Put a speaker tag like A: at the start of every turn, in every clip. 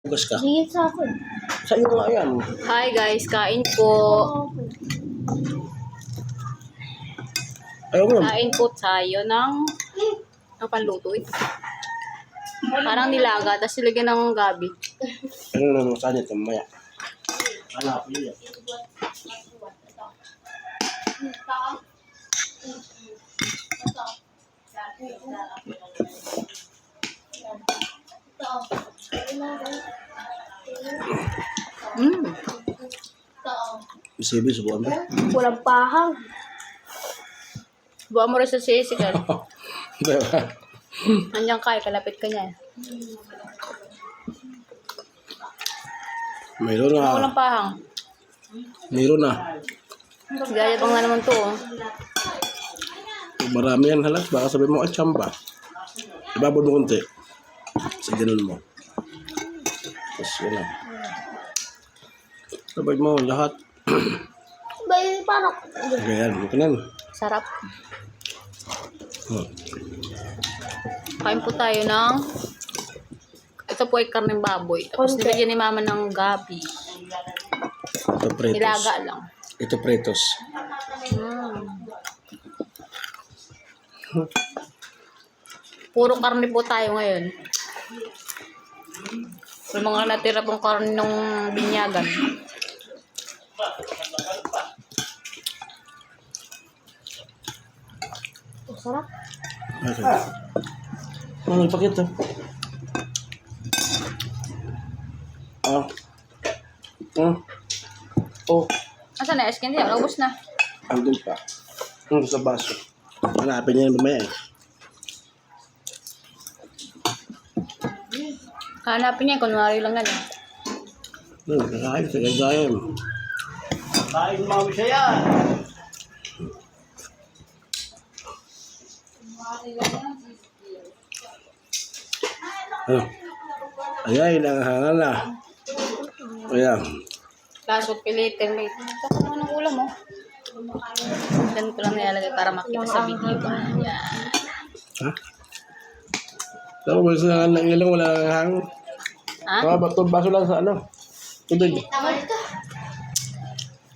A: Bugas ka.
B: Hingit sa akin.
A: Sa'yo nga yan.
C: Hi guys, kain po.
A: Ayaw mo.
C: Kain po tayo ng panluto ito. Parang nilaga, tapos silagyan ng gabi.
A: Ano naman saan ito mamaya? Hanapin yan. Isibi, subukan ba?
B: Walang pahang.
C: Buwan mo rin sa sisigan.
A: Diba?
C: Andiyan ka, kalapit ka niya.
A: Mayroon na.
C: Walang pahang.
A: Mayroon na.
C: Gayabang na naman to. Oh.
A: Marami yan halas. Baka sabi mo, ay tsamba. Ibabod mo konti. Sa ganun mo. Tapos wala. Sabay mo lahat.
B: Bay, parang.
A: Ganyan. Ganyan.
C: Sarap.
A: Oh.
C: Kain po tayo ng... Ito po ay karneng baboy. Tapos
B: Konti.
C: nilagyan ni mama ng gabi.
A: Ito pretos.
C: Nilaga lang.
A: Ito pretos.
C: Puro karne po tayo ngayon. May mga natira pong karne ng binyagan.
B: Sarap.
A: Okay. Ano ipakita? Ah. Oh.
C: Asan na? Eskin niya. Ubus na.
A: Andun pa. Sa baso. Hanapin niya yung mamaya eh.
C: Hanapin niya. Kunwari lang yan.
A: Kakain sa gagayan.
D: Kain mo siya yan.
A: Ano? Ayan, nangahangal na. Ayan.
C: Kaso pilitin. May saka naman ang ulam mo. Ganito lang nilalagay para makita sa video. Yan.
A: Ha? Pero wala sa nangahangal ng ilang, wala nangahangal.
C: Ha?
A: Mga baso lang sa ano? Tubig.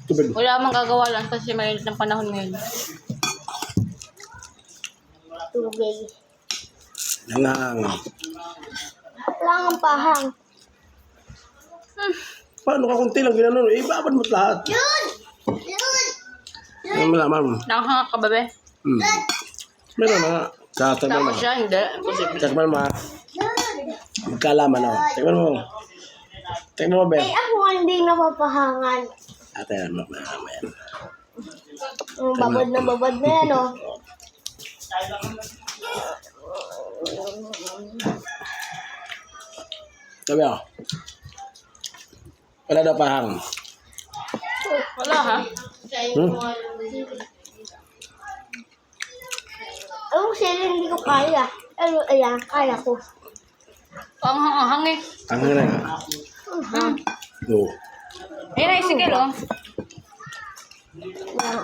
A: Tubig.
C: Wala mang gagawa lang kasi mainit ng panahon ngayon.
B: Tubig.
A: Nangahangal.
B: Wala ang pahang.
A: Paano ka kunti lang ginano? Ibabad mo lahat. Ano malaman mo?
C: Nakakangak ka ba, be?
A: Meron na nga. Tatagman mo.
C: Tapos siya, hindi. Posible.
A: Takman mo ha. Magkalaman ako. Takman mo. Takman mo, Ben.
B: Ay, ako hindi napapahangan.
A: Ate, mamaya.
B: Babad na yan, oh.
A: Sabi ako. Wala daw pahang.
C: Wala, ha?
B: Ang sila hindi ko kaya. Ano, ayan, kaya ko.
C: Ang hang eh.
A: Ang hangin na. Oo.
C: Ayun na, isigil, oh.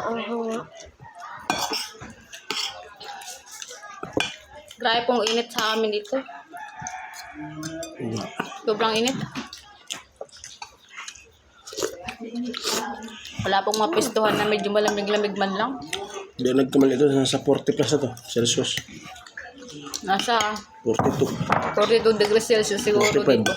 B: Ang hanga.
C: Grabe pong init sa amin dito. Sobrang init. Wala pong mapistuhan na medyo malamig-lamig man lang.
A: Hindi nagkamal ito. Nasa 40 plus na to. Celsius.
C: Nasa
A: 42.
C: 42 degrees Celsius siguro
A: 45.
C: dito.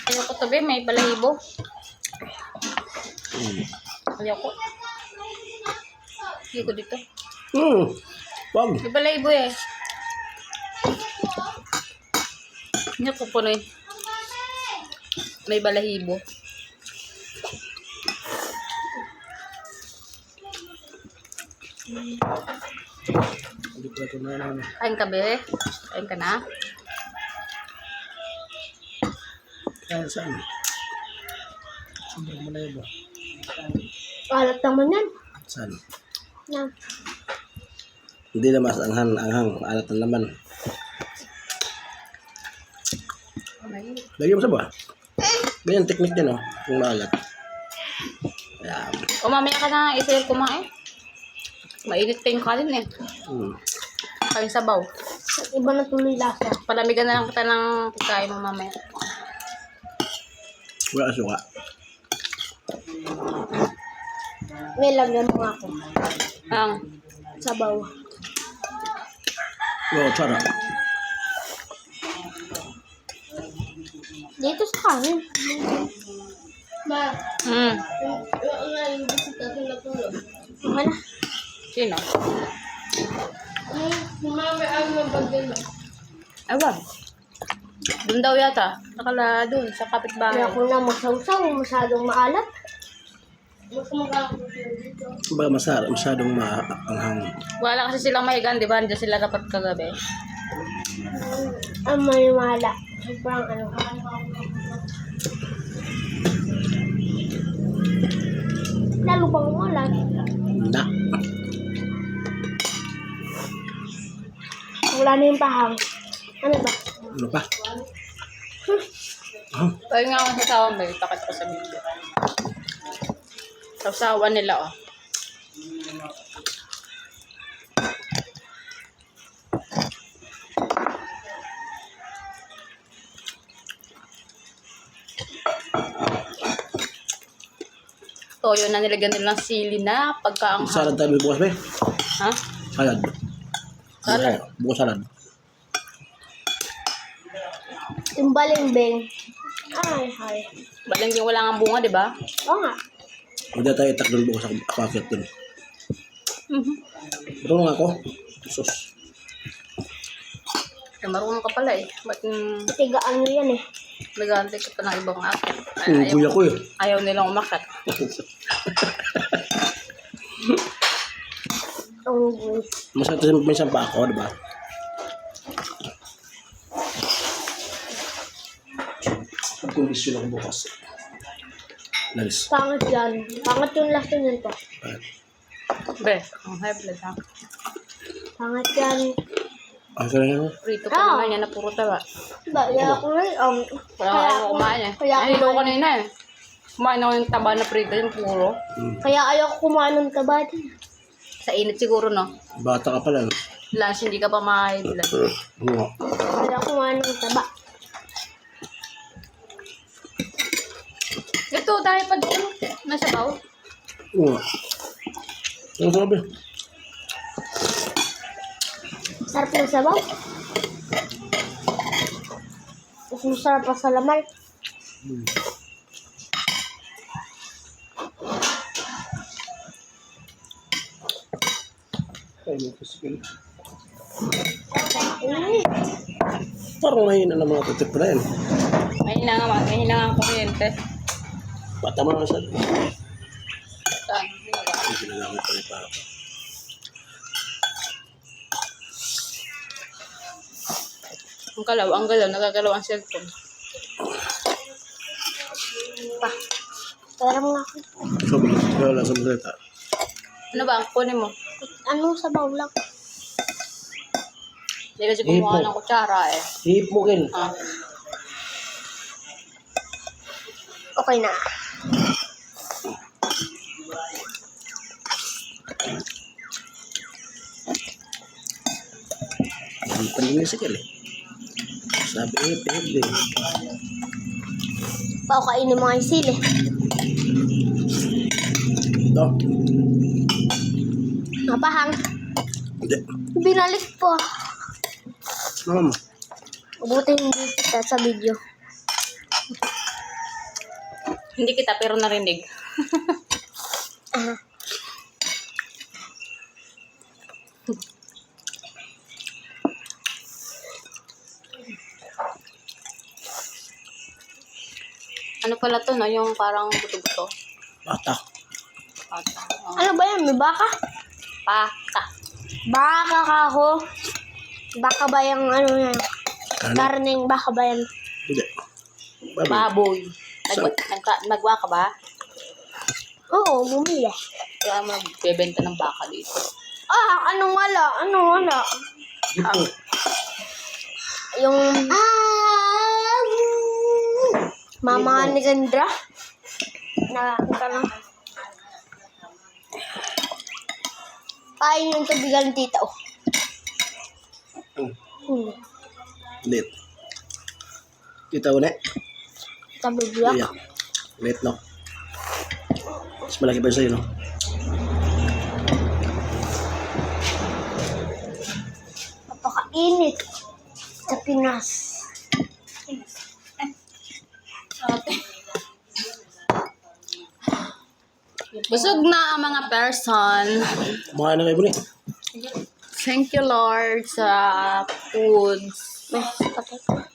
C: Ayoko to, be. May balahibo. Ayoko. Ayoko dito.
A: Wag.
C: May balahibo eh. Hindi ko po eh. May balahibo.
A: Hindi pala ito na.
C: Kain ka, be? Kain ka na?
A: Kaya saan? Sobrang malaya ba?
B: Kalat naman yan.
A: Saan?
B: Yan.
A: Hindi na mas anghang. Alat na naman. Lagyan mo sa ba? Ganyan teknik niya, no? Kung maalat. Ayan.
C: O mamaya ka na isa kumain. Mainit pa yung kanin eh. Kain sabaw.
B: Iba na tuloy lasa.
C: Palamigan na lang kita ng pagkain mo mamaya.
A: Wala suka.
B: May lagyan mo nga ako.
C: Ang
B: Sabaw.
A: Oo, sarap.
B: Dito sa kanin. Ma, okay na.
C: sino?
B: Mami, ano ang bagay na?
C: Ewan. Doon daw yata. Nakala doon sa kapitbahay.
B: Kaya ko na masawsaw, masyadong maalat. Mas makakakulo dito.
A: Ba masarap, masyadong maanghang.
C: Wala kasi silang mahigan, di ba? Andiyan sila dapat kagabi.
B: Ang maniwala. Sobrang ano. Lalo pang ulan.
A: Na.
B: Wala na yung pahang. Ano ba?
A: Ano pa?
C: Pag nga ako sa sawa, may pakita ko sa video. Sa sawa nila, oh. Toyo na nilagyan nila ng sili na pagkaanghang.
A: Salad tayo bukas ba?
C: Ha?
A: Salad.
C: Salad?
A: Bukas salad.
B: Yung balimbing. Ay, hay.
C: Balang wala nga bunga, di ba?
B: Oo nga.
A: Hindi tayo itak doon bukas ako akit doon. Marunong ako. Sus.
C: Eh, marunong ka pala eh. Ba't
B: Tigaan nyo yan eh.
C: nag-aantay ka pa ng ibang akit?
A: Kuya ko eh.
C: Ayaw nilang umakat.
B: Ang guys.
A: Masarap minsan pa ako, di ba? Kondisyon ako bukas. Nice.
B: Pangat yan. Pangat yung last yun to.
C: Be, ang high blood ha.
B: Pangat yan.
A: Okay na yan.
C: Prito pa naman yan na puro tawa.
B: Kaya ako ngayon,
C: Wala ka ayaw kumain eh. Ay, hindi ko kanina eh. Kumain ako yung taba na prito yung puro.
B: kaya ayaw ko kumain ng taba din.
C: Sa init siguro no.
A: Bata ka pala. No?
C: Lunch hindi ka pa makain blood.
A: Oo.
B: Ayaw ko kumain ng taba.
C: Ito, dahil pa dito. Nasa baw.
A: Oo. Ang sabi.
B: Sarap ng sabaw. Mas masarap pa sa lamay.
A: Ay, may kasigil.
B: Mm.
A: Parang mahina na mga tutip na yan.
C: Mahina nga ang kuryente.
A: Patama na siya.
C: Saan?
A: Ang ginagamit pa rin para.
C: Ang galaw, nagagalaw ang cellphone.
B: Pa. Pera mo nga ako.
A: Sabi, wala sa masalita.
C: Ano ba? Ang kunin mo?
B: Anong sabaw lang?
C: Hindi kasi kumuha ng kutsara eh.
A: Hihip mo, Ken.
C: Ah.
B: Okay na.
A: Ang paninisigil eh. Sabi, hihip eh.
B: Paukainin mo nga yung sili.
A: Ito.
B: Mapahang.
A: Hindi.
B: Binalik po.
A: Ano mo?
B: Mabuti hindi kita sa video.
C: Hindi kita pero narinig. Ano pala to, no? Yung parang buto-buto.
A: Bata.
C: Pata. Oh.
B: Ano ba yan? May baka?
C: Pata.
B: Baka ka ako. Baka ba yung ano yan?
A: Ano?
B: Karning baka ba yan?
A: Hindi. Baboy.
C: Baboy.
A: Saan?
C: Nagwa ka ba?
B: Oo, bumili.
C: Kaya mo nagbebenta ng baka dito.
B: Ah, anong wala? Anong wala?
A: Ito.
B: Yung... Mama ni Gandra. Nakakita lang. Kain yung tubigan tita, oh.
A: Lit. Kita ko na.
B: Sabi biyak.
A: Iya. Lit, no? Mas malaki pa sa'yo, no?
B: Napakainit sa Pinas.
C: Busog na ang mga person.
A: Makain na kayo, Buni.
C: Thank you, Lord, sa foods.
B: Patay.